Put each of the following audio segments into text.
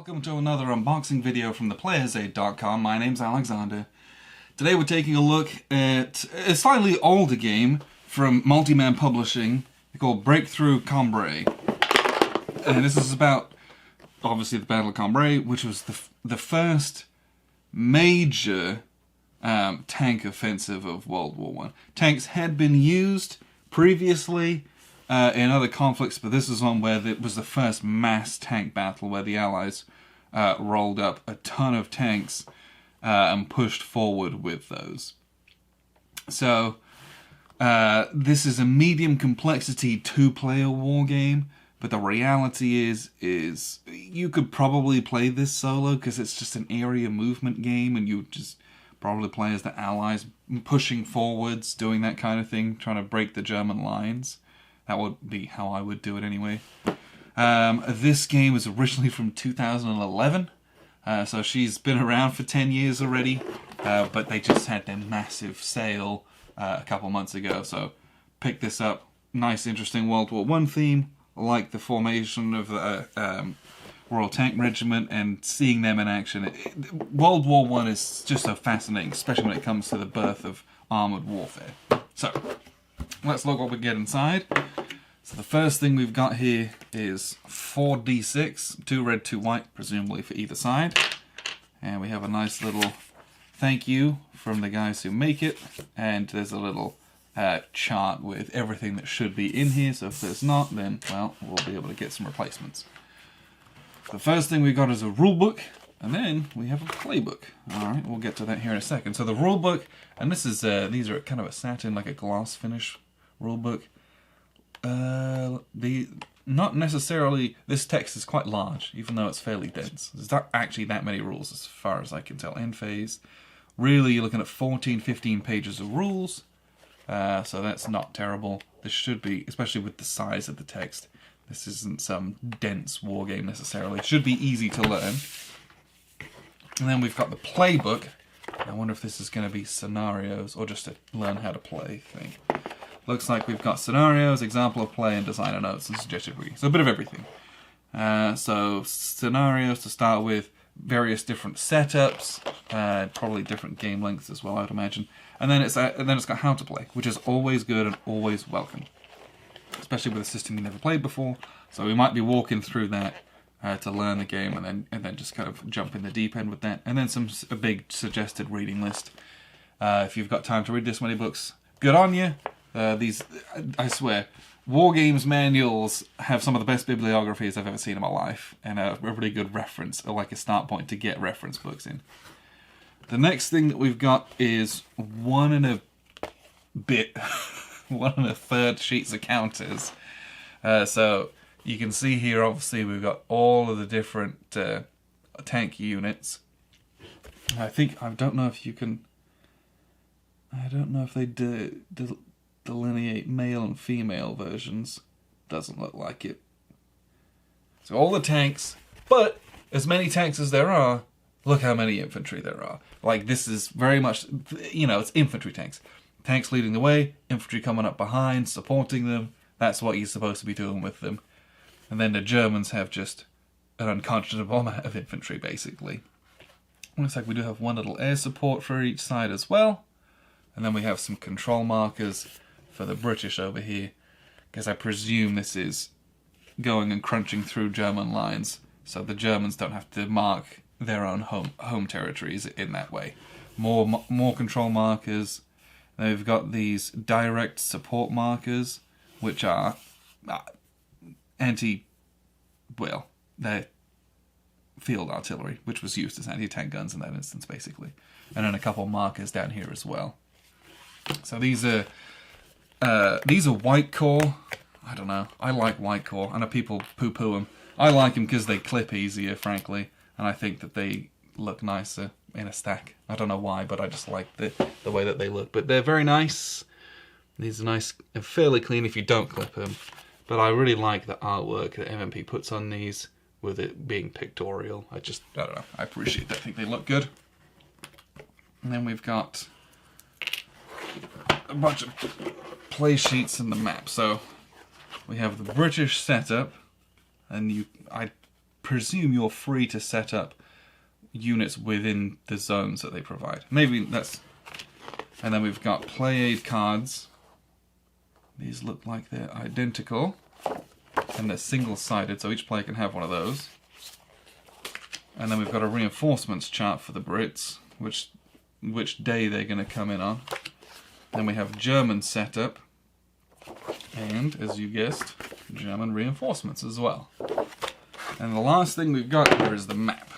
Welcome to another unboxing video from theplayersaid.com. My name's Alexander. Today we're taking a look at a slightly older game from Multiman Publishing called Breakthrough Cambrai. And this is about, obviously, the Battle of Cambrai, which was the first major tank offensive of World War I. Tanks had been used previously in other conflicts, but this is one where it was the first mass tank battle where the Allies rolled up a ton of tanks and pushed forward with those. So this is a medium complexity two-player war game, but the reality is you could probably play this solo because it's just an area movement game, and you would just probably play as the Allies pushing forwards, doing that kind of thing, trying to break the German lines. That would be how I would do it anyway. This game was originally from 2011, so she's been around for 10 years already, but they just had their massive sale a couple months ago, so picked this up. Nice, interesting World War I theme. I like the formation of the Royal Tank Regiment and seeing them in action. World War I is just so fascinating, especially when it comes to the birth of armoured warfare. So, let's look what we get inside. So the first thing we've got here is 4d6, 2 red, 2 white, presumably for either side. And we have a nice little thank you from the guys who make it. And there's a little chart with everything that should be in here. So if there's not, then, well, we'll be able to get some replacements. The first thing we got is a rulebook. And then we have a playbook. Alright, we'll get to that here in a second. So the rulebook, and this is these are kind of a satin, like a gloss finish rulebook. Not necessarily, this text is quite large, even though it's fairly dense. There's not actually that many rules as far as I can tell. End phase. Really, you're looking at 14, 15 pages of rules. So that's not terrible. This should be, especially with the size of the text, this isn't some dense war game necessarily. It should be easy to learn. And then we've got the playbook. I wonder if this is going to be scenarios or just a learn how to play thing. Looks like we've got scenarios, example of play, and designer notes and suggested reading. So a bit of everything. So scenarios to start with, various different setups, probably different game lengths as well, I would imagine. And then it's got how to play, which is always good and always welcome, especially with a system you never played before. So we might be walking through that to learn the game, and then just kind of jump in the deep end with that. And then a big suggested reading list. If you've got time to read this many books, good on you. These, I swear, war games manuals have some of the best bibliographies I've ever seen in my life, and a really good reference, or like a start point to get reference books in. The next thing that we've got is 1 1/3 sheets of counters. So you can see here, obviously, we've got all of the different tank units. I don't know if you can. I don't know if they delineate male and female versions. Doesn't look like it. So all the tanks, but as many tanks as there are, look how many infantry there are. Like, this is very much, it's infantry tanks. Tanks leading the way, infantry coming up behind, supporting them. That's what you're supposed to be doing with them. And then the Germans have just an unconscionable amount of infantry, basically. Looks like we do have one little air support for each side as well. And then we have some control markers for the British over here, because I presume this is going and crunching through German lines, so the Germans don't have to mark their own home territories in that way. More control markers. Then we've got these direct support markers, which are they're field artillery, which was used as anti-tank guns in that instance, basically. And then a couple markers down here as well. So these are white core. I don't know. I like white core. I know people poo-poo them. I like them because they clip easier, frankly, and I think that they look nicer in a stack. I don't know why, but I just like the way that they look. But they're very nice. These are nice and fairly clean if you don't clip them. But I really like the artwork that MMP puts on these, with it being pictorial. I don't know. I appreciate that. I think they look good. And then we've got a bunch of play sheets and the map. So we have the British setup, and I presume you're free to set up units within the zones that they provide. Maybe that's... And then we've got play aid cards. These look like they're identical. And they're single-sided, so each player can have one of those. And then we've got a reinforcements chart for the Brits, which day they're going to come in on. Then we have German setup. And, as you guessed, German reinforcements as well. And the last thing we've got here is the map.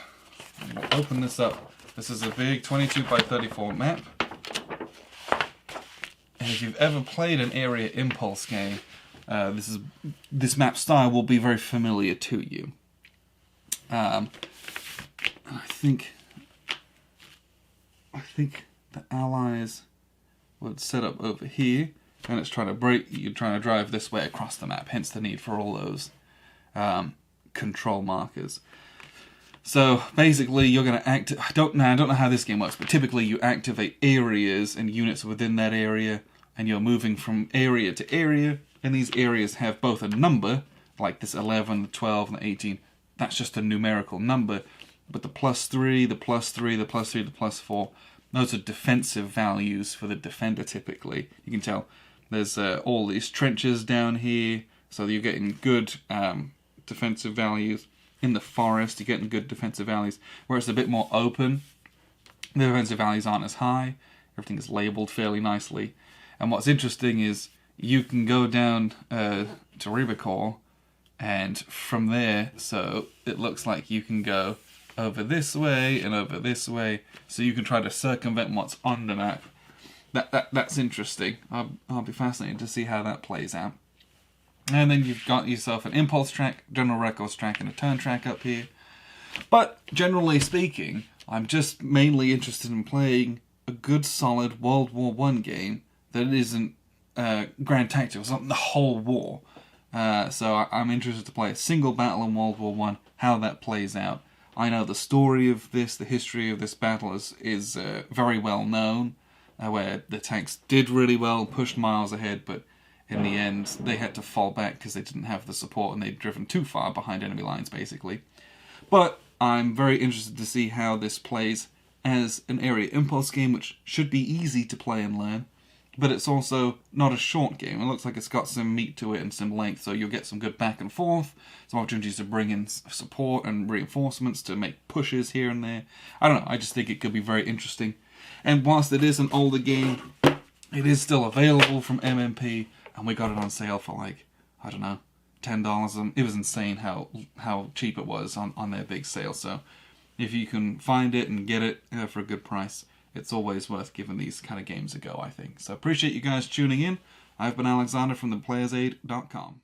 We'll open this up. This is a big 22 by 34 map. And if you've ever played an area impulse game, this map style will be very familiar to you. I think the Allies would set up over here, and it's trying to break. You're trying to drive this way across the map. Hence the need for all those control markers. So basically, you're going to I don't know how this game works, but typically you activate areas and units within that area, and you're moving from area to area. And these areas have both a number, like this 11, the 12, and the 18. That's just a numerical number. But the +3, the +3, the +3, the +4, those are defensive values for the defender typically. You can tell there's all these trenches down here, so you're getting good defensive values. In the forest, you're getting good defensive values. Where it's a bit more open, the defensive values aren't as high. Everything is labelled fairly nicely. And what's interesting is you can go down to Rulebook, and from there, so it looks like you can go over this way and over this way, so you can try to circumvent what's on the map. That's interesting. I'll be fascinated to see how that plays out. And then you've got yourself an impulse track, general records track, and a turn track up here. But generally speaking, I'm just mainly interested in playing a good solid World War I game that isn't Grand Tactical, it's not the whole war. So I'm interested to play a single battle in World War I, how that plays out. I know the story of this, the history of this battle is very well known, where the tanks did really well, pushed miles ahead, but in the end they had to fall back because they didn't have the support and they'd driven too far behind enemy lines, basically. But I'm very interested to see how this plays as an area impulse game, which should be easy to play and learn. But it's also not a short game. It looks like it's got some meat to it and some length, so you'll get some good back and forth, some opportunities to bring in support and reinforcements to make pushes here and there. I don't know, I just think it could be very interesting. And whilst it is an older game, it is still available from MMP, and we got it on sale for like, I don't know, $10. It was insane how cheap it was on their big sale. So if you can find it and get it for a good price, it's always worth giving these kind of games a go, I think. So appreciate you guys tuning in. I've been Alexander from theplayersaid.com.